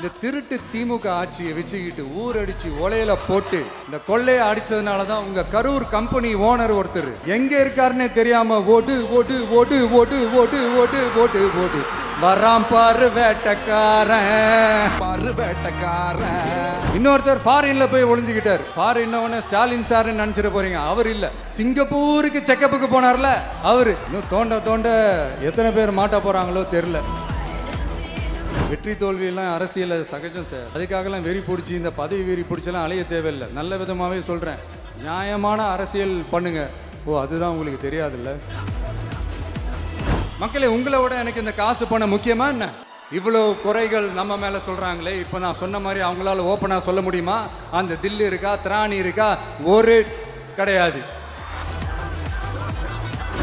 இந்த திருட்டு திமுக ஆட்சியை வச்சுக்கிட்டு ஊரடிச்சு ஒலையில போட்டு இந்த கொள்ளையை அடிச்சதுனால தான் உங்க கரூர் கம்பெனி ஓனர் ஒருத்தர் எங்க இருக்காருன்னே தெரியாம ஓடு ஓடு ஓடு ஓடு ஓடு ஓடு ஓடு ஓடு வராம் பாரு வேட்டக்காரன். இன்னொருத்தர் ஃபாரின்ல போய் ஒளிஞ்சுக்கிட்டார். ஃபாரின் ஸ்டாலின் சார் நினைச்சிட்டு போறீங்க, அவர் இல்ல, சிங்கப்பூருக்கு செக்கப்புக்கு போனார்ல அவரு. இன்னும் தோண்ட தோண்ட எத்தனை பேர் மாட்ட போறாங்களோ தெரியல. வெற்றி தோல்வியெல்லாம் அரசியல் சகஜம் சார். அதுக்காகலாம் வெறி பிடிச்சி இந்த பதவி வெறி பிடிச்செல்லாம் அலைய தேவையில்லை. நல்ல விதமாகவே சொல்கிறேன், நியாயமான அரசியல் பண்ணுங்க. ஓ, அதுதான் உங்களுக்கு தெரியாதுல்ல மக்களே. உங்களை விட எனக்கு இந்த காசு பண்ண முக்கியமா என்ன? இவ்வளோ குறைகள் நம்ம மேலே சொல்கிறாங்களே, இப்போ நான் சொன்ன மாதிரி அவங்களால ஓப்பனாக சொல்ல முடியுமா? அந்த தில்லு இருக்கா, திராணி இருக்கா? ஒரு கிடையாது.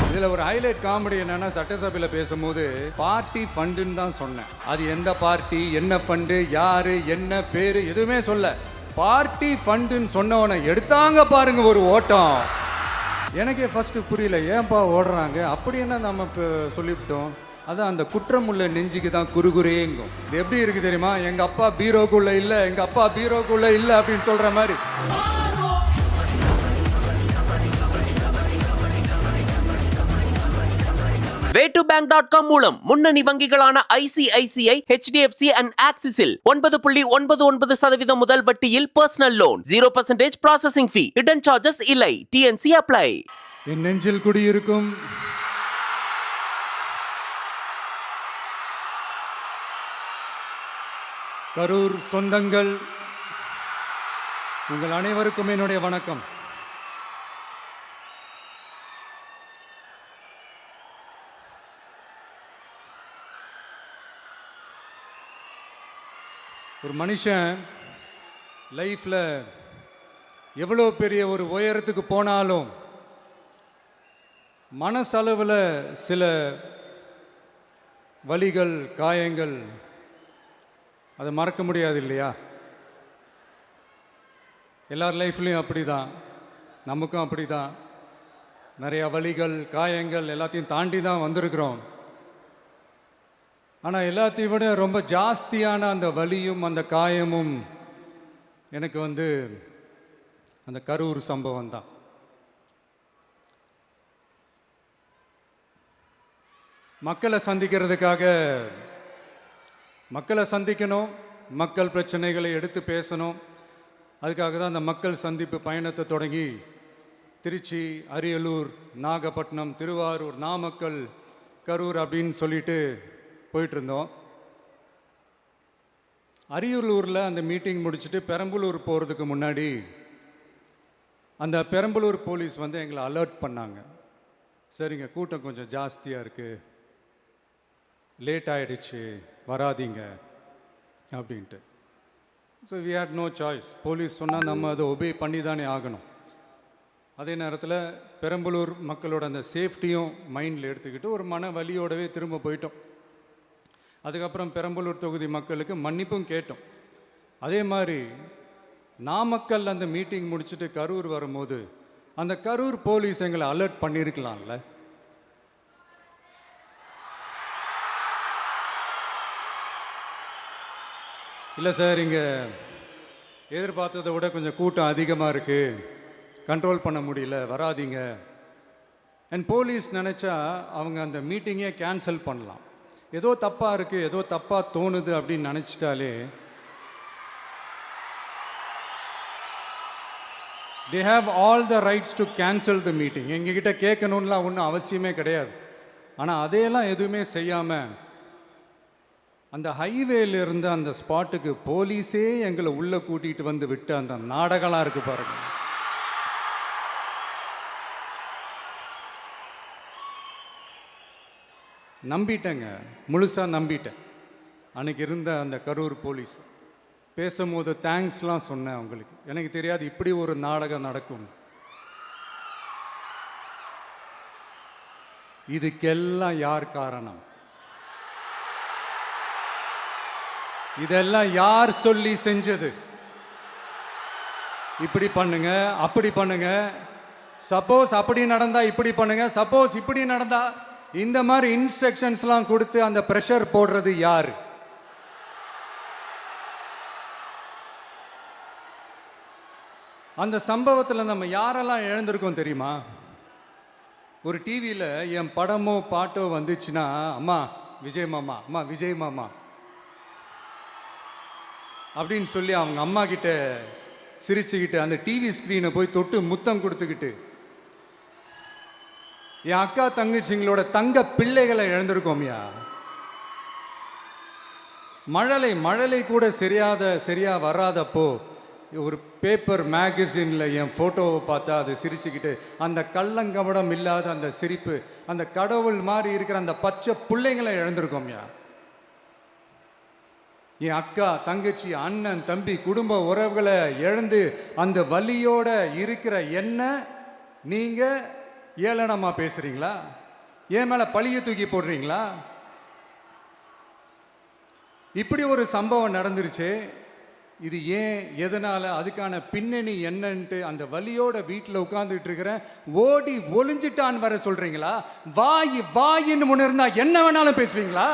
இதில் ஒரு ஹைலைட் காமெடி என்னன்னா, சட்டசபையில் பேசும்போது பார்ட்டி ஃபண்டுன்னு தான் சொன்னேன். அது எந்த பார்ட்டி, என்ன ஃபண்டு, யாரு, என்ன பேரு, எதுவுமே சொல்ல. பார்ட்டி ஃபண்டுன்னு சொன்னவனை எடுத்தாங்க பாருங்க ஒரு ஓட்டம். எனக்கே ஃபர்ஸ்ட் புரியல, ஏன்பா ஓடுறாங்க? அப்படி என்ன நம்ம இப்போ சொல்லிவிட்டோம். அதான் அந்த குற்றம் உள்ள நெஞ்சுக்கு தான் குறுகுறேங்கும். இது எப்படி இருக்கு தெரியுமா? எங்க அப்பா பீரோக்குள்ள இல்லை, எங்க அப்பா பீரோக்குள்ள இல்லை அப்படின்னு சொல்ற மாதிரி. way2bank.com மூலம் முன்னணி வங்கிகளான ICICI, HDFC and Axisல் 9.99% முதல் வட்டியில் personal loan, 0% processing fee, hidden charges இல்லை. TNC apply. என் நெஞ்சில் குடியிருக்கும் கரூர் சொந்தங்கள், உங்கள் அனைவருக்கும் என்னுடைய வணக்கம். ஒரு மனுஷன் லைஃப்பில் எவ்வளோ பெரிய ஒரு உயரத்துக்கு போனாலும் மனசளவில் சில வலிகள், காயங்கள், அதை மறக்க முடியாது இல்லையா? எல்லார் லைஃப்லேயும் அப்படி தான், நமக்கும் அப்படி தான். நிறையா வலிகள், காயங்கள் எல்லாத்தையும் தாண்டி தான் வந்திருக்கிறோம். ஆனால் எல்லாத்தையும் விட ரொம்ப ஜாஸ்தியான அந்த வலியும் அந்த காயமும் எனக்கு அந்த கரூர் சம்பவம் தான். மக்களை சந்திக்கிறதுக்காக, மக்களை சந்திக்கணும், மக்கள் பிரச்சனைகளை எடுத்து பேசணும். அதுக்காக தான் அந்த மக்கள் சந்திப்பு பயணத்தை தொடங்கி திருச்சி, அரியலூர், நாகப்பட்டினம், திருவாரூர், நாமக்கல், கரூர் அப்படின்னு சொல்லிட்டு போயிட்டு இருந்தோம். அரியலூரில் அந்த மீட்டிங் முடிச்சுட்டு பெரம்பலூர் போகிறதுக்கு முன்னாடி அந்த பெரம்பலூர் போலீஸ் எங்களை அலர்ட் பண்ணாங்க. சரிங்க, கூட்டம் கொஞ்சம் ஜாஸ்தியாக இருக்குது, லேட் ஆகிடுச்சு, வராதிங்க அப்படின்ட்டு. So we had no choice. Police சொன்னால் நம்ம அதை ஒபே பண்ணி தானே ஆகணும். அதே நேரத்தில் பெரம்பலூர் மக்களோட அந்த சேஃப்டியும் மைண்டில் எடுத்துக்கிட்டு ஒரு மன வலியோடவே திரும்ப போயிட்டோம். அதுக்கப்புறம் பெரம்பலூர் தொகுதி மக்களுக்கு மன்னிப்பும் கேட்டோம். அதே மாதிரி நாமக்கல் அந்த மீட்டிங் முடிச்சுட்டு கரூர் வரும்போது அந்த கரூர் போலீஸ் எங்களை அலர்ட் பண்ணியிருக்கலாம்ல. இல்லை சார், இங்கே எதிர்பார்த்ததை விட கொஞ்சம் கூட்டம் அதிகமாக இருக்குது, கண்ட்ரோல் பண்ண முடியல, வராதிங்க. அண்ட் போலீஸ் நினச்சா அவங்க அந்த மீட்டிங்கே கேன்சல் பண்ணலாம். ஏதோ தப்பாக இருக்குது, ஏதோ தப்பாக தோணுது அப்படின்னு நினச்சிட்டாலே they have all the rights to cancel the meeting. எங்ககிட்ட கேட்கணும்லாம் ஒன்றும் அவசியமே கிடையாது. ஆனால் அதையெல்லாம் எதுவுமே செய்யாமல் அந்த ஹைவேல இருந்து அந்த ஸ்பாட்டுக்கு போலீஸே எங்களை உள்ளே கூட்டிகிட்டு வந்து விட்டு அந்த நாடகம்லாம் இருக்குது பாருங்க. நம்பிட்டேங்க, முழுசாக நம்பிட்டேன். அன்றைக்கி இருந்த அந்த கரூர் போலீஸ் பேசும்போது தேங்க்ஸ்லாம் சொன்னேன் அவங்களுக்கு. எனக்கு தெரியாது இப்படி ஒரு நாடகம் நடக்கும். இதுக்கெல்லாம் யார் காரணம்? இதெல்லாம் யார் சொல்லி செஞ்சது? இப்படி பண்ணுங்க, அப்படி பண்ணுங்க, சப்போஸ் அப்படி நடந்தா இப்படி பண்ணுங்க, சப்போஸ் இப்படி நடந்தா இந்த மாதிரி இன்ஸ்ட்ரக்ஷன்ஸ்லாம் கொடுத்து அந்த ப்ரெஷர் போடுறது யார்? அந்த சம்பவத்தில் நம்ம யாரெல்லாம் இழந்திருக்கோம் தெரியுமா? ஒரு டிவியில் என் படமோ பாட்டோ வந்துச்சுன்னா, அம்மா விஜய் மாமா, அம்மா விஜய் மாமா அப்படின்னு சொல்லி அவங்க அம்மா கிட்ட சிரிச்சுக்கிட்டு அந்த டிவி ஸ்க்ரீனை போய் தொட்டு முத்தம் கொடுத்துக்கிட்டு, என் அக்கா தங்கச்சிங்களோட தங்க பிள்ளைகளை இழந்திருக்கோம்யா. மழலை கூட சரியா வராதப்போ ஒரு பேப்பர் மேகசினில் என் ஃபோட்டோவை பார்த்தா அது சிரிச்சுக்கிட்டு, அந்த கள்ளங்கபடம் இல்லாத அந்த சிரிப்பு, அந்த கடவுள் மாதிரி இருக்கிற அந்த பச்சை பிள்ளைங்களை இழந்திருக்கோம்யா. என் அக்கா தங்கச்சி அண்ணன் தம்பி குடும்ப உறவுகளை இழந்து அந்த வலியோட இருக்கிற என்ன நீங்க ஏளனமா பேசுறீங்களா? என் மேல பழிய தூக்கி போடுறீங்களா? இப்படி ஒரு சம்பவம் நடந்துருச்சு. இது ஏன், எதனால, அதுக்கான பின்னணி என்னன்ட்டு அந்த வலியோட வீட்டில் உட்கார்ந்துட்டு இருக்கிறேன். ஓடி ஒளிஞ்சிட்டான்னு வர சொல்றீங்களா? வாயின்னு முன்ன இருந்தா என்ன வேணாலும் பேசுவீங்களா?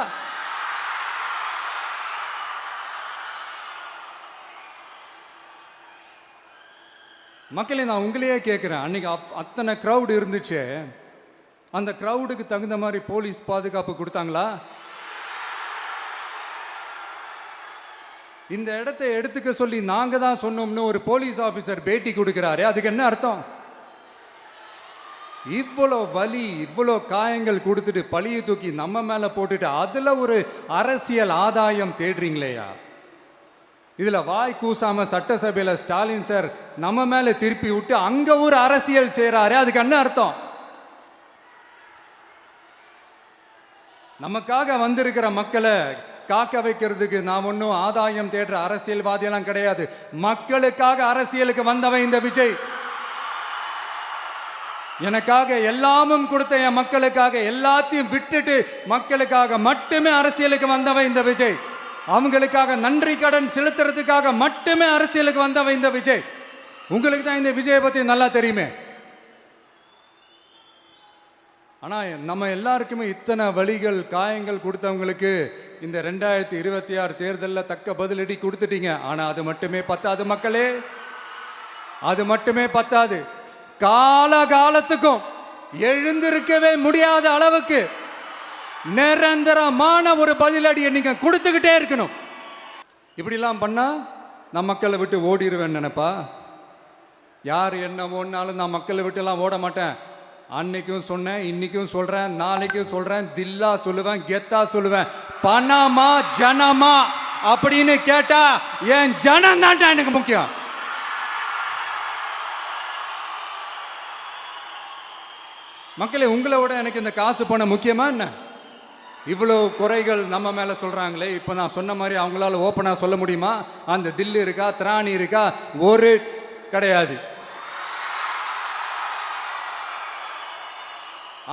மக்களே, நான் உங்களையே கேட்குறேன். அன்னைக்கு அத்தனை க்ரௌடு இருந்துச்சு. அந்த க்ரௌடுக்கு தகுந்த மாதிரி போலீஸ் பாதுகாப்பு கொடுத்தாங்களா? இந்த இடத்தை எடுத்துக்க சொல்லி நாங்க தான் சொன்னோம்னு ஒரு போலீஸ் ஆஃபீஸர் பேட்டி கொடுக்கிறாரு. அதுக்கு என்ன அர்த்தம்? இவ்வளோ வலி, இவ்வளோ காயங்கள் கொடுத்துட்டு பழியை தூக்கி நம்ம மேல போட்டுட்டு அதுல ஒரு அரசியல் ஆதாயம் தேடுறீங்களேயா? இதுல வாய் கூசாம சட்டசபையில ஸ்டாலின் சார் நம்ம மேல திருப்பி விட்டு அங்க ஒரு அரசியல் செய்றாரு. அதுக்கு என்ன அர்த்தம்? நமக்காக வந்திருக்கிற மக்களை காக்க வைக்கிறதுக்கு நான் ஒன்றும் ஆதாயம் தேடுற அரசியல்வாதியெல்லாம் கிடையாது. மக்களுக்காக அரசியலுக்கு வந்தவன் இந்த விஜய். எனக்காக எல்லாமும் கொடுத்த என் மக்களுக்காக எல்லாத்தையும் விட்டுட்டு மக்களுக்காக மட்டுமே அரசியலுக்கு வந்தவன் இந்த விஜய். அவங்களுக்காக நன்றி கடன் செலுத்துறதுக்காக மட்டுமே அரசியலுக்கு வந்தவன் இந்த விஜய். உங்களுக்கு தான் இந்த விஜயை பத்தி நல்லா தெரியுமே. ஆனா நம்ம எல்லாருக்குமே இத்தனை வலிகள் காயங்கள் கொடுத்தவங்களுக்கு இந்த 2026 தேர்தலில் தக்க பதிலடி கொடுத்துட்டீங்க. ஆனா அது மட்டுமே பத்தாது மக்களே, அது மட்டுமே பத்தாது. காலகாலத்துக்கும் எழுந்திருக்கவே முடியாத அளவுக்கு நிரந்தரமான ஒரு பதிலடியை நீங்க கொடுத்துக்கிட்டே இருக்கணும். இப்படிலாம் பண்ணா நான் மக்களை விட்டு ஓடிடுவேன் நினைப்பா? யார் என்ன ஓடினாலும் நான் மக்களை விட்டு எல்லாம் ஓட மாட்டேன். அன்னைக்கும் சொன்னேன், இன்னைக்கும் சொல்றேன், நாளைக்கும் சொல்றேன், தில்லா சொல்லுவேன், கெத்தா சொல்லுவேன். பணமா ஜனமா அப்படின்னு கேட்டா என் ஜனம் தான்டா எனக்கு முக்கியம். மக்களே, உங்களை விட எனக்கு இந்த காசு பணம் முக்கியமா என்ன? இவ்வளோ குறைகள் நம்ம மேலே சொல்கிறாங்களே, இப்போ நான் சொன்ன மாதிரி அவங்களால ஓப்பனாக சொல்ல முடியுமா? அந்த தில்லு இருக்கா, திராணி இருக்கா? ஒரு கிடையாது.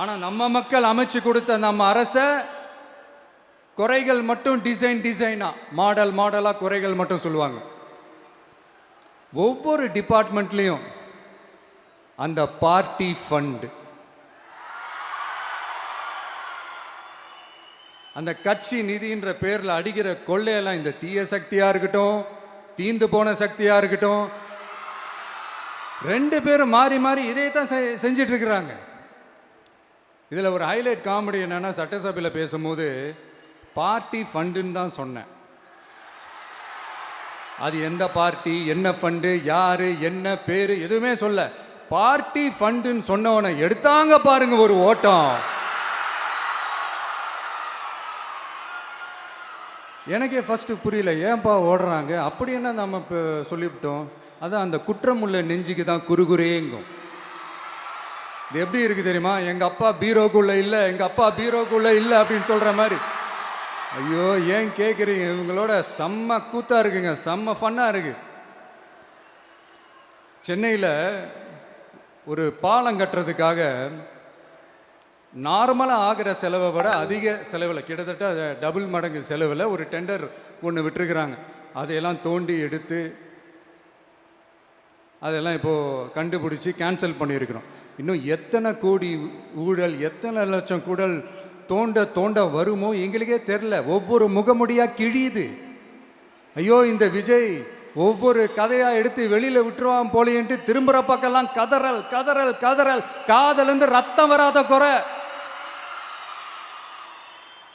ஆனால் நம்ம மக்கள் அமைச்சு கொடுத்த நம்ம அரசை குறைகள் மட்டும் டிசைனா மாடலாக குறைகள் மட்டும் சொல்லுவாங்க. ஒவ்வொரு டிபார்ட்மெண்ட்லேயும் அந்த பார்ட்டி ஃபண்ட், அந்த கட்சி நிதின்ற பேரில் அடிக்கிற கொள்ளையெல்லாம் இந்த தீய சக்தியாக இருக்கட்டும், தீந்து போன சக்தியாக இருக்கட்டும், ரெண்டு பேரும் மாறி மாறி இதே தான் செஞ்சிட்டு இருக்கிறாங்க. இதில் ஒரு ஹைலைட் காமெடி என்னன்னா, சட்டசபையில் பேசும்போது பார்ட்டி ஃபண்டுன்னு தான் சொன்னேன். அது எந்த பார்ட்டி, என்ன ஃபண்டு, யாரு, என்ன பேரு, எதுவுமே சொல்ல. பார்ட்டி ஃபண்டுன்னு சொன்னவனை எடுத்தாங்க பாருங்க ஒரு ஓட்டம். எனக்கே ஃபர்ஸ்ட் புரியல, ஏன்பா ஓடுறாங்க? அப்படி என்ன நம்ம இப்போ சொல்லிவிட்டோம்? அதான் அந்த குற்றம் உள்ள நெஞ்சுக்கு தான் குறுகுறேங்கும். இது எப்படி இருக்கு தெரியுமா? எங்க அப்பா பீரோக்குள்ள இல்லை, எங்க அப்பா பீரோக்குள்ள இல்லை அப்படின்னு சொல்ற மாதிரி. ஐயோ, ஏன் கேட்குறீங்க? இவங்களோட செம்ம கூத்தா இருக்குங்க, செம்ம ஃபன்னா இருக்கு. சென்னையில் ஒரு பாலம் கட்டுறதுக்காக நார்மலாக ஆகிற செலவை விட அதிக செலவில், கிட்டத்தட்ட டபுள் மடங்கு செலவில் ஒரு டெண்டர் ஒன்று விட்டுருக்குறாங்க. அதையெல்லாம் தோண்டி எடுத்து அதெல்லாம் இப்போது கண்டுபிடிச்சி கேன்சல் பண்ணியிருக்கிறோம். இன்னும் எத்தனை கோடி ஊழல், எத்தனை லட்சம் கூடல் தோண்ட வருமோ எங்களுக்கே தெரில. ஒவ்வொரு முகமுடியாக கிழியுது. ஐயோ, இந்த விஜய் ஒவ்வொரு கதையாக எடுத்து வெளியில் விட்டுருவான் போலின்ட்டு திரும்புகிற பக்கம்லாம் கதறல் கதறல் கதறல், காதலேருந்து ரத்தம் வராத குறை.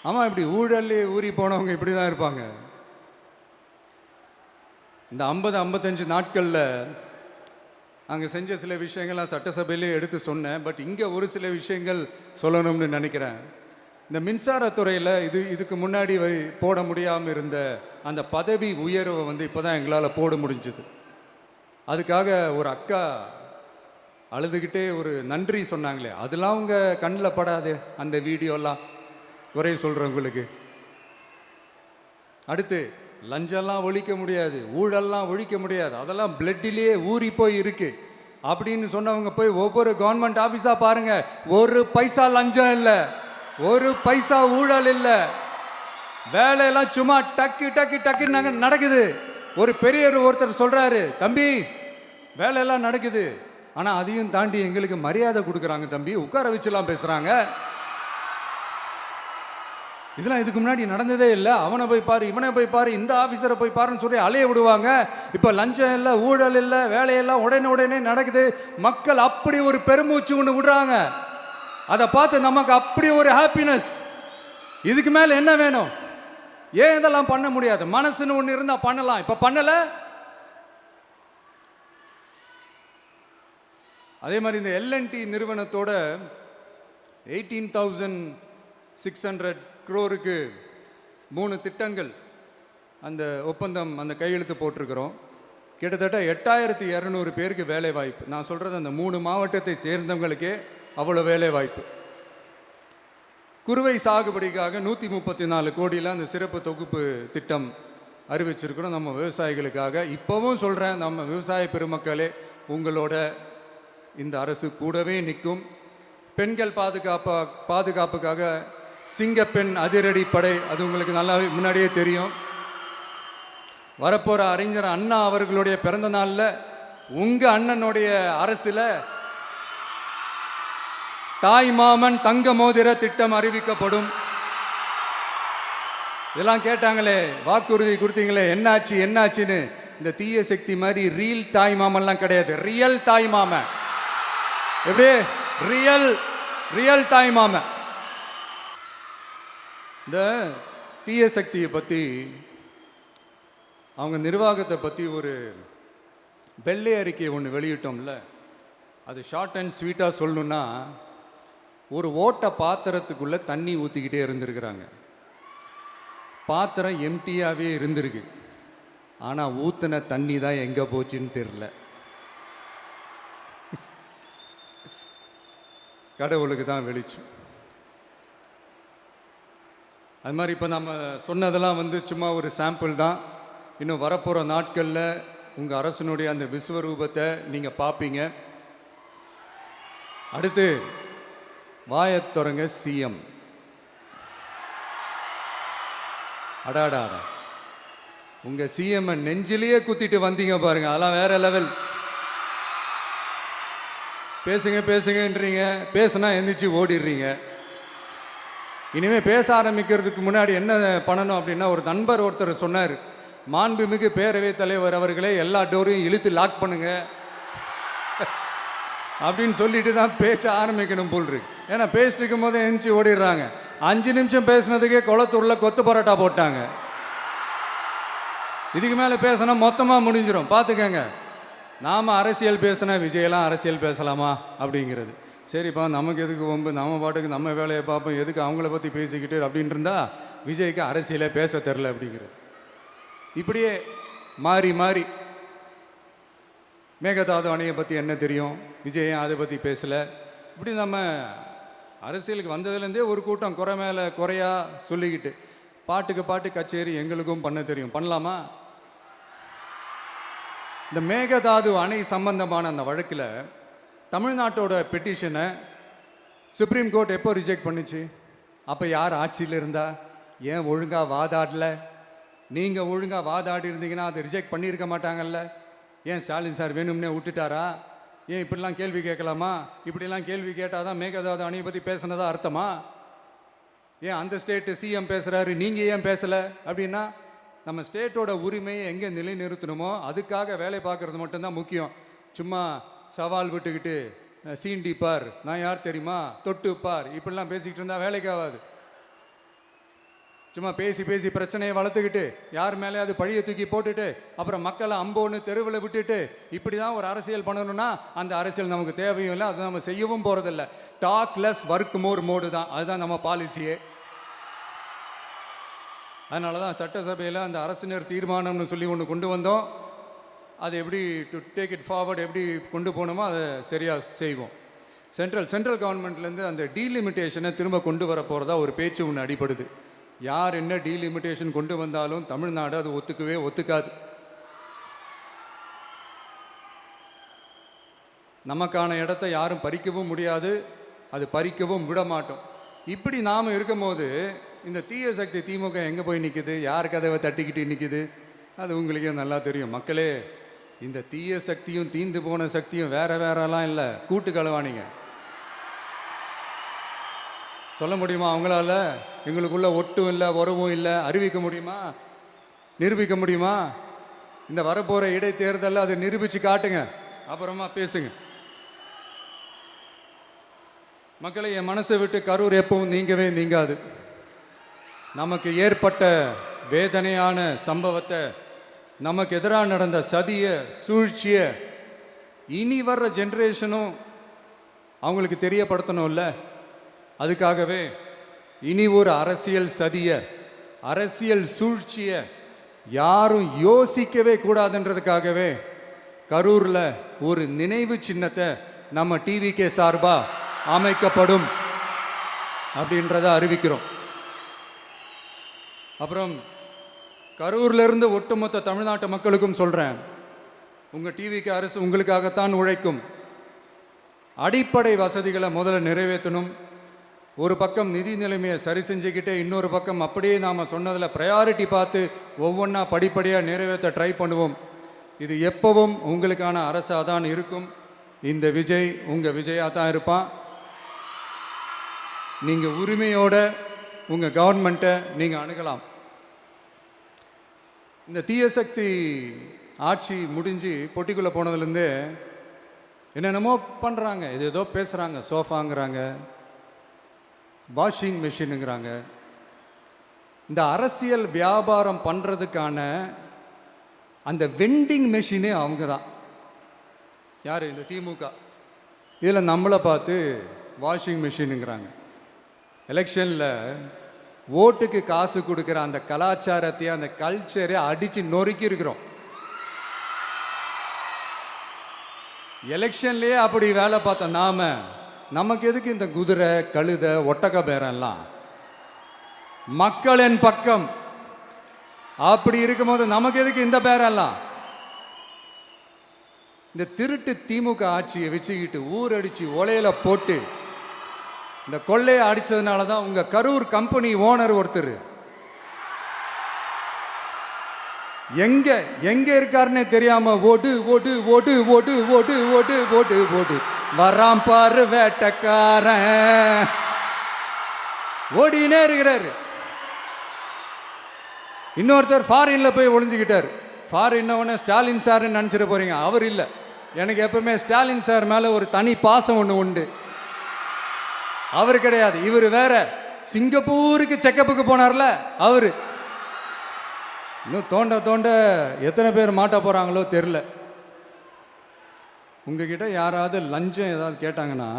ஆமாம், இப்படி ஊழல்லே ஊறி போனவங்க இப்படி தான் இருப்பாங்க. இந்த 50-55 நாட்களில் அங்கே செஞ்ச சில விஷயங்கள்லாம் சட்டசபையிலே எடுத்து சொன்னேன். பட் இங்கே ஒரு சில விஷயங்கள் சொல்லணும்னு நினைக்கிறேன். இந்த மின்சாரத்துறையில் இதுக்கு முன்னாடி போட முடியாமல் இருந்த அந்த பதவி உயர்வை வந்து இப்போ தான் எங்களால் போட முடிஞ்சுது. அதுக்காக ஒரு அக்கா அழுதுகிட்டே ஒரு நன்றி சொன்னாங்களே, அதெல்லாம் உங்கள் கண்ணில் படாது அந்த வீடியோலாம், குறை சொல்கிறவங்களுக்கு. அடுத்து லஞ்சம்லாம் ஒழிக்க முடியாது, ஊழல்லாம் ஒழிக்க முடியாது, அதெல்லாம் பிளட்டிலேயே ஊறி போய் இருக்கு அப்படின்னு சொன்னவங்க போய் ஒவ்வொரு கவர்மெண்ட் ஆஃபீஸாக பாருங்க, ஒரு பைசா லஞ்சம் இல்லை, ஒரு பைசா ஊழல் இல்லை, வேலையெல்லாம் சும்மா டக்கு டக்கு டக்குன்னு நடக்குது. ஒரு பெரியவர் ஒருத்தர் சொல்றாரு, தம்பி வேலையெல்லாம் நடக்குது, ஆனால் அதையும் தாண்டி எங்களுக்கு மரியாதை கொடுக்குறாங்க தம்பி, உட்கார வச்சுலாம் பேசுகிறாங்க. இதெல்லாம் இதுக்கு முன்னாடி நடந்ததே இல்லை. அவனை போய் பாரு, இவனை போய் பாரு, இந்த ஆஃபீஸரை போய் பாருன்னு சொல்லி அலைய விடுவாங்க. இப்போ லஞ்சம் இல்லை, ஊழல் இல்லை, வேலையெல்லாம் உடனே நடக்குது. மக்கள் அப்படி ஒரு பெருமூச்சு ஒன்று விடுறாங்க. அதை பார்த்து நமக்கு அப்படி ஒரு ஹாப்பினஸ். இதுக்கு மேலே என்ன வேணும்? ஏன் இதெல்லாம் பண்ண முடியாது? மனசுன்னு ஒன்று இருந்தால் பண்ணலாம். இப்போ பண்ணலை. அதே மாதிரி இந்த எல்என்டி நிறுவனத்தோட 18,600 crore 3 திட்டங்கள் அந்த ஒப்பந்தம், அந்த கையெழுத்து போட்டிருக்கிறோம். கிட்டத்தட்ட 8,200 பேருக்கு வேலை வாய்ப்பு. நான் சொல்கிறது அந்த 3 மாவட்டத்தை சேர்ந்தவங்களுக்கே அவ்வளோ வேலை வாய்ப்பு. குறுவை சாகுபடிக்காக 134 கோடியில் அந்த சிறப்பு தொகுப்பு திட்டம் அறிவிச்சிருக்கிறோம் நம்ம விவசாயிகளுக்காக. இப்போவும் சொல்கிறேன், நம்ம விவசாய பெருமக்களே, உங்களோட இந்த அரசு கூடவே நிற்கும். பெண்கள் பாதுகாப்புக்காக சிங்கப்பெண் அதிரடி படை, அது உங்களுக்கு நல்லா முன்னாடியே தெரியும். வரப்போகிற அறிஞர் அண்ணா அவர்களுடைய பிறந்த நாளில் உங்கள் அண்ணனுடைய அரசில் தாய் மாமன் தங்க மோதிர திட்டம் அறிவிக்கப்படும். இதெல்லாம் கேட்டாங்களே, வாக்குறுதி கொடுத்தீங்களே, என்னாச்சுன்னு. இந்த தீய சக்தி மாதிரி ரீல் தாய் மாமன்லாம் கிடையாது, ரியல் தாய் மாமன். எப்படி ரியல் தாய் மாமன். இந்த தீய சக்தியை பற்றி, அவங்க நிர்வாகத்தை பற்றி ஒரு வெள்ளை அறிக்கை ஒன்று வெளியிட்டோம்ல, அது ஷார்ட் அண்ட் ஸ்வீட்டாக சொல்லணுன்னா, ஒரு ஓட்ட பாத்திரத்துக்குள்ளே தண்ணி ஊற்றிக்கிட்டே இருந்திருக்கிறாங்க. பாத்திரம் எம்டியாகவே இருந்திருக்கு, ஆனால் ஊற்றின தண்ணி தான் எங்கே போச்சுன்னு தெரில. கடவுளுக்கு தான் வெளிச்சம். அது மாதிரி இப்போ நம்ம சொன்னதெல்லாம் வந்து சும்மா ஒரு சாம்பிள் தான். இன்னும் வரப்போகிற நாட்களில் உங்கள் அரசனுடைய அந்த விஸ்வரூபத்தை நீங்கள் பார்ப்பீங்க. அடுத்து வாயத்துறங்க சிஎம். அடாடா, உங்கள் சிஎம் நெஞ்சிலேயே குத்திட்டு வந்தீங்க பாருங்க, அதெல்லாம் வேற லெவல். பேசுங்கன்றீங்க, பேசுனா எந்திரிச்சு ஓடிடுறீங்க. இனிமேல் பேச ஆரம்பிக்கிறதுக்கு முன்னாடி என்ன பண்ணணும் அப்படின்னா, ஒரு நண்பர் ஒருத்தர் சொன்னார், மாண்புமிகு பேரவைத் தலைவர் அவர்களே, எல்லா டோரையும் இழுத்து லாக் பண்ணுங்க அப்படின்னு சொல்லிட்டு தான் பேச ஆரம்பிக்கணும் போல் இருக்கு. ஏன்னா பேசிட்டு இருக்கும் போது எந்திரிச்சு ஓடிடுறாங்க. 5 நிமிஷம் பேசுனதுக்கே குளத்தூரில் கொத்து பரோட்டா போட்டாங்க. இதுக்கு மேலே பேசினா மொத்தமாக முடிஞ்சிடும், பார்த்துக்கங்க. நாம் அரசியல் பேசினா விஜயெல்லாம் அரசியல் பேசலாமா அப்படிங்கிறது. சரிப்பா, நமக்கு எதுக்கு வம்பு, நம்ம பாட்டுக்கு நம்ம வேலையை பார்ப்போம், எதுக்கு அவங்கள பற்றி பேசிக்கிட்டு அப்படின்னு இருந்தால் விஜய்க்கு அரசியலே பேச தெரில அப்படிங்கிறது. இப்படியே மாறி மேகதாது அணையை பற்றி என்ன தெரியும், விஜயம் அதை பற்றி பேசலை. இப்படி நம்ம அரசியலுக்கு வந்ததுலேருந்தே ஒரு கூட்டம் குறை மேலே குறையா சொல்லிக்கிட்டு, பாட்டு கச்சேரி எங்களுக்கும் பண்ண தெரியும், பண்ணலாமா? இந்த மேகதாது அணை சம்பந்தமான அந்த வழக்கில் தமிழ்நாட்டோட பெட்டிஷனை சுப்ரீம் கோர்ட் எப்போ ரிஜெக்ட் பண்ணுச்சு? அப்போ யார் ஆட்சியில் இருந்தா? ஏன் ஒழுங்காக வாதாடல? நீங்கள் ஒழுங்காக வாதாடி இருந்தீங்கன்னா அதை ரிஜெக்ட் பண்ணியிருக்க மாட்டாங்கல்ல. ஏன் ஸ்டாலின் சார் வேணும்னே விட்டுட்டாரா? ஏன் இப்படிலாம் கேள்வி கேட்கலாமா? இப்படிலாம் கேள்வி கேட்டால் தான் மேகதாது அணையை பற்றி பேசுனதா அர்த்தமா? ஏன் அந்த ஸ்டேட்டு சிஎம் பேசுகிறாரு, நீங்கள் ஏன் பேசலை அப்படின்னா நம்ம ஸ்டேட்டோட உரிமையை எங்கே நிலைநிறுத்தணுமோ அதுக்காக வேலை பார்க்குறது மட்டும்தான் முக்கியம். சும்மா சவால் விட்டுக்கிட்டு சீண்டி பார், நான் யார் தெரியுமா, தொட்டு பார், இப்படிலாம் பேசிக்கிட்டு இருந்தால் வேலைக்கு ஆகாது. சும்மா பேசி பேசி பிரச்சனையை வளர்த்துக்கிட்டு யார் மேலே அது பழியை தூக்கி போட்டுட்டு அப்புறம் மக்களை அம்போன்னு தெருவில் விட்டுட்டு இப்படி தான் ஒரு அரசியல் பண்ணணும்னா அந்த அரசியல் நமக்கு தேவையும் இல்லை, அது நம்ம செய்யவும் போகிறதில்ல. Talk less work more mode தான், அதுதான் நம்ம பாலிசியே. அதனால தான் சட்டசபையில் அந்த அரசினர் தீர்மானம்னு சொல்லி ஒன்று கொண்டு வந்தோம். அது எப்படி டு டேக் இட் ஃபார்வர்ட் எப்படி கொண்டு போகணுமோ அதை சரியாக செய்வோம். சென்ட்ரல் கவர்மெண்ட்லேருந்து அந்த டீலிமிட்டேஷனை திரும்ப கொண்டு வர போகிறதா ஒரு பேச்சு ஒன்று அடிபடுது. யார் என்ன டீலிமிட்டேஷன் கொண்டு வந்தாலும் தமிழ்நாடு அது ஒத்துக்காது. நமக்கான இடத்தை யாரும் பறிக்கவும் முடியாது, அது பறிக்கவும் விட மாட்டோம். இப்படி நாம் இருக்கும் போது இந்த தீய சக்தி திமுக எங்கே போய் நிற்குது, யார் கதவை தட்டிக்கிட்டு நிற்குது, அது உங்களுக்கே நல்லா தெரியும். மக்களே, இந்த தீய சக்தியும் தீந்து போன சக்தியும் வேறலாம் இல்லை, கூட்டு களவாணிங்க. சொல்ல முடியுமா அவங்களால? எங்களுக்குள்ள ஒட்டும் இல்லை, உறவும் இல்லை, அறிவிக்க முடியுமா, நிரூபிக்க முடியுமா? இந்த வரப்போகிற இடைத்தேர்தலில் அதை நிரூபித்து காட்டுங்க, அப்புறமா பேசுங்க. மக்களை, என் மனசை விட்டு கரூர் எப்பவும் நீங்கவே நீங்காது. நமக்கு ஏற்பட்ட வேதனையான சம்பவத்தை, நமக்கு எதிராக நடந்த சதியை, சூழ்ச்சியை இனி வர்ற ஜென்ரேஷனும் அவங்களுக்கு தெரியப்படுத்தணும்ல. அதுக்காகவே இனி ஒரு அரசியல் சதியை, அரசியல் சூழ்ச்சியை யாரும் யோசிக்கவே கூடாதுன்றதுக்காகவே கரூரில் ஒரு நினைவு சின்னத்தை நம்ம டிவிகே சார்பாக அமைக்கப்படும் அப்படின்றத அறிவிக்கிறோம். அப்புறம் கரூர்லேருந்து ஒட்டுமொத்த தமிழ்நாட்டு மக்களுக்கும் சொல்கிறேன், உங்கள் டிவிகே அரசு உங்களுக்காகத்தான் உழைக்கும். அடிப்படை வசதிகளை முதல்ல நிறைவேற்றணும். ஒரு பக்கம் நிதி நிலைமையை சரி செஞ்சுக்கிட்டே இன்னொரு பக்கம் அப்படியே நாம் சொன்னதில் ப்ரையாரிட்டி பார்த்து ஒவ்வொன்றா படிப்படியாக நிறைவேற்ற ட்ரை பண்ணுவோம். இது எப்பவும் உங்களுக்கான அரசாக தான் இருக்கும். இந்த விஜய் உங்கள் விஜயாக தான் இருப்பான். நீங்கள் உரிமையோட உங்கள் கவர்மெண்ட்டை நீங்கள் அணுகலாம். இந்த தீயசக்தி ஆட்சி முடிஞ்சு பொட்டிக்குள்ளே போனதுலேருந்து என்னென்னமோ பண்ணுறாங்க, இது ஏதோ பேசுகிறாங்க, சோஃபாங்கிறாங்க, வாஷிங் மிஷினுங்கிறாங்க. இந்த அரசியல் வியாபாரம் பண்ணுறதுக்கான அந்த வெண்டிங் மெஷினே அவங்க தான். யார்? இந்த திமுக. இதில் நம்மளை பார்த்து வாஷிங் மிஷினுங்கிறாங்க. எலெக்ஷனில் ஓட்டுக்கு காசு கொடுக்குற அந்த கலாச்சாரத்தையே, அந்த கல்ச்சரை அடித்து நொறுக்கி இருக்கிறோம். எலெக்ஷன்லேயே அப்படி வேலை பார்த்தோம். நமக்கு எதுக்கு இந்த குதிரை, கழுதை, ஒட்டக பேரெல்லாம்? மக்களின் பக்கம். அப்படி இருக்கும்போது நமக்கு எதுக்கு இந்த பேரெல்லாம்? இந்த திருட்டு திமுக ஆட்சியை வச்சுக்கிட்டு ஊரடிச்சு ஒலையில போட்டு இந்த கொள்ளையை அடிச்சதுனால தான் உங்க கரூர் கம்பெனி ஓனர் ஒருத்தர் எங்க எங்க இருக்காருன்னே தெரியாம ஓடு ஓடு ஓடு ஓடு ஓடு ஓடு ஓடு ஓடு வராம் பாரு வேட்டக்காரன் ஓடினே இருக்கிறாரு. இன்னொருத்தர் ஃபாரின்ல போய் ஒளிஞ்சுக்கிட்டார். ஃபாரின் ஸ்டாலின் சார்ன்னு நினச்சிட்டு போறீங்க, அவர் இல்லை. எனக்கு எப்பவுமே ஸ்டாலின் சார் மேலே ஒரு தனி பாசம் ஒன்று உண்டு. அவர் கிடையாது, இவர் வேற. சிங்கப்பூருக்கு செக்கப்புக்கு போனார்ல அவரு. இன்னும் தோண்ட தோண்ட எத்தனை பேர் மாட்ட போகிறாங்களோ தெரில. உங்ககிட்ட யாராவது லஞ்சம் ஏதாவது கேட்டாங்கன்னா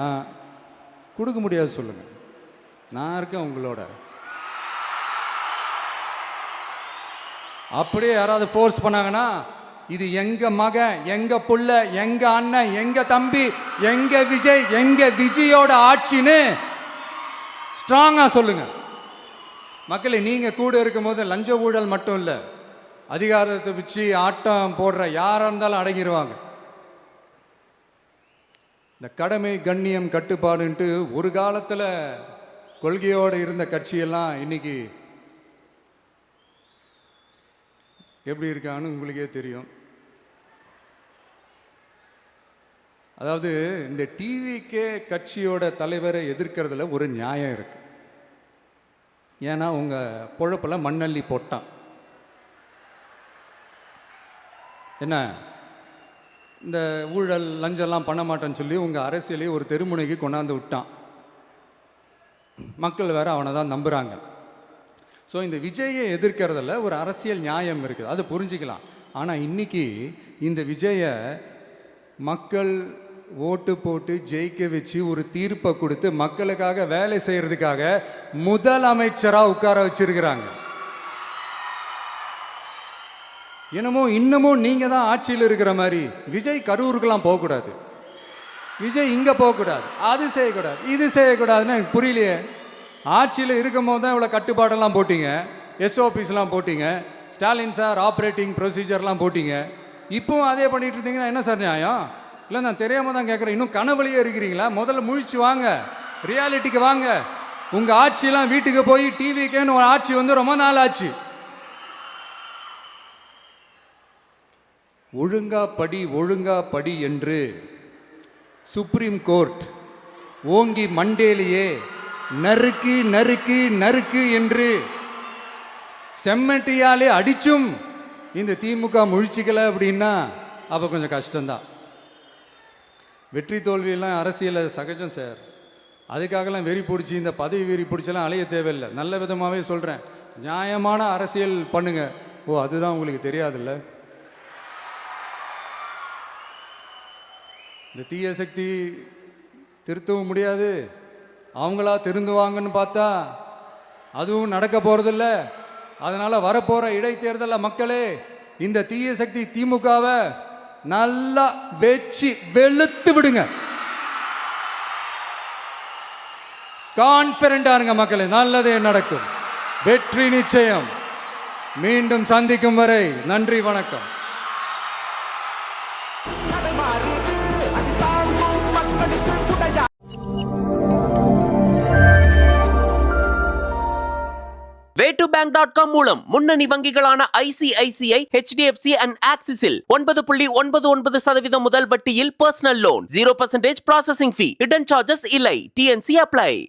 கொடுக்க முடியாது சொல்லுங்கள், நான் இருக்கேன் உங்களோட. அப்படியே யாராவது ஃபோர்ஸ் பண்ணாங்கன்னா இது எங்க மகன், எங்க புள்ள, எங்க அண்ணன், எங்க தம்பி, எங்க விஜய், எங்க விஜயோட ஆட்சின்னு ஸ்ட்ராங்கா சொல்லுங்க. மக்களை, நீங்க கூட இருக்கும் போது லஞ்ச ஊழல் மட்டும் இல்லை, அதிகாரத்தை வச்சு ஆட்டம் போடுற யாராக இருந்தாலும் அடங்கிடுவாங்க. இந்த கடமை, கண்ணியம், கட்டுப்பாடுன்ட்டு ஒரு காலத்தில் கொள்கையோடு இருந்த கட்சியெல்லாம் இன்னைக்கு எப்படி இருக்கான்னு உங்களுக்கே தெரியும். அதாவது இந்த டிவிகே கட்சியோட தலைவரை எதிர்க்கிறதுல ஒரு நியாயம் இருக்கு. ஏன்னா உங்கள் பொழப்பில் மண்ணள்ளி போட்டான். என்ன இந்த ஊழல் லஞ்சம்லாம் பண்ண மாட்டேன்னு சொல்லி உங்கள் அரசியலையே ஒரு தெருமுனைக்கு கொண்டாந்து விட்டான். மக்கள் வேற அவனை தான் நம்புகிறாங்க. ஸோ இந்த விஜயை எதிர்க்கிறதுல ஒரு அரசியல் நியாயம் இருக்குது, அதை புரிஞ்சுக்கலாம். ஆனால் இன்னைக்கு இந்த விஜயை மக்கள் ஓட்டு போட்டு ஜெயிக்க வச்சு ஒரு தீர்ப்பை கொடுத்து மக்களுக்காக வேலை செய்கிறதுக்காக முதலமைச்சராக உட்கார வச்சிருக்கிறாங்க. என்னமோ இன்னமும் நீங்கள் தான் ஆட்சியில் இருக்கிற மாதிரி. விஜய் கரூருக்கெல்லாம் போகக்கூடாது, விஜய் இங்கே போகக்கூடாது, அது செய்யக்கூடாது, இது செய்யக்கூடாதுன்னு எனக்கு புரியலையே. ஆட்சியில் இருக்கும் போது தான் இவ்வளோ கட்டுப்பாடெல்லாம் போட்டிங்க, எஸ்ஓபிஸ்லாம் போட்டிங்க, ஸ்டாலின் சார் ஆப்ரேட்டிங் ப்ரொசீஜர்லாம் போட்டிங்க. இப்போவும் அதே பண்ணிட்டு இருந்தீங்கன்னா என்ன சார் நியாயம்? இல்லை நான் தெரியாமல் தான் கேட்குறேன். இன்னும் கனவுலையே இருக்கிறீங்களா? முதல்ல முழிச்சு வாங்க, ரியாலிட்டிக்கு வாங்க. உங்கள் ஆட்சியெல்லாம் வீட்டுக்கு போய் டிவிக்கேன்னு ஒரு ஆட்சி வந்து ரொம்ப நாள் ஆச்சு. ஒழுங்கா படி என்று சுப்ரீம் கோர்ட் ஓங்கி மண்டேலியே நறுக்கு நறுக்கு நறுக்கு என்று செம்மட்டியாலே அடிச்சும் இந்த திமுக முழிச்சிக்கல அப்படின்னா அப்போ கொஞ்சம் கஷ்டம்தான். வெற்றி தோல்வியெல்லாம் அரசியலில் சகஜம் சார். அதுக்காகலாம் வெறி பிடிச்சி இந்த பதவி வெறி பிடிச்செல்லாம் அலைய தேவையில்லை. நல்ல விதமாகவே சொல்கிறேன், நியாயமான அரசியல் பண்ணுங்க. ஓ, அதுதான் உங்களுக்கு தெரியாதுல்ல. இந்த தீய சக்தி திருத்தவும் முடியாது, அவங்களா திருந்துவாங்கன்னு பார்த்தா அதுவும் நடக்க போகிறதில்ல. அதனால் வரப்போகிற இடைத்தேர்தலில் மக்களே இந்த தீய சக்தி திமுகவை நல்லா வெச்சு வெளுத்து விடுங்க. கான்ஃபிடண்டா இருங்க மக்களே, நல்லதே நடக்கும், வெற்றி நிச்சயம். மீண்டும் சந்திக்கும் வரை நன்றி, வணக்கம். Way2Bank.com மூலம் முன்னணி வங்கிகளான ICICI, HDFC and Axisல் 9.99% முதல் வட்டியில் personal loan, 0% processing fee, hidden charges இல்லை. TNC apply.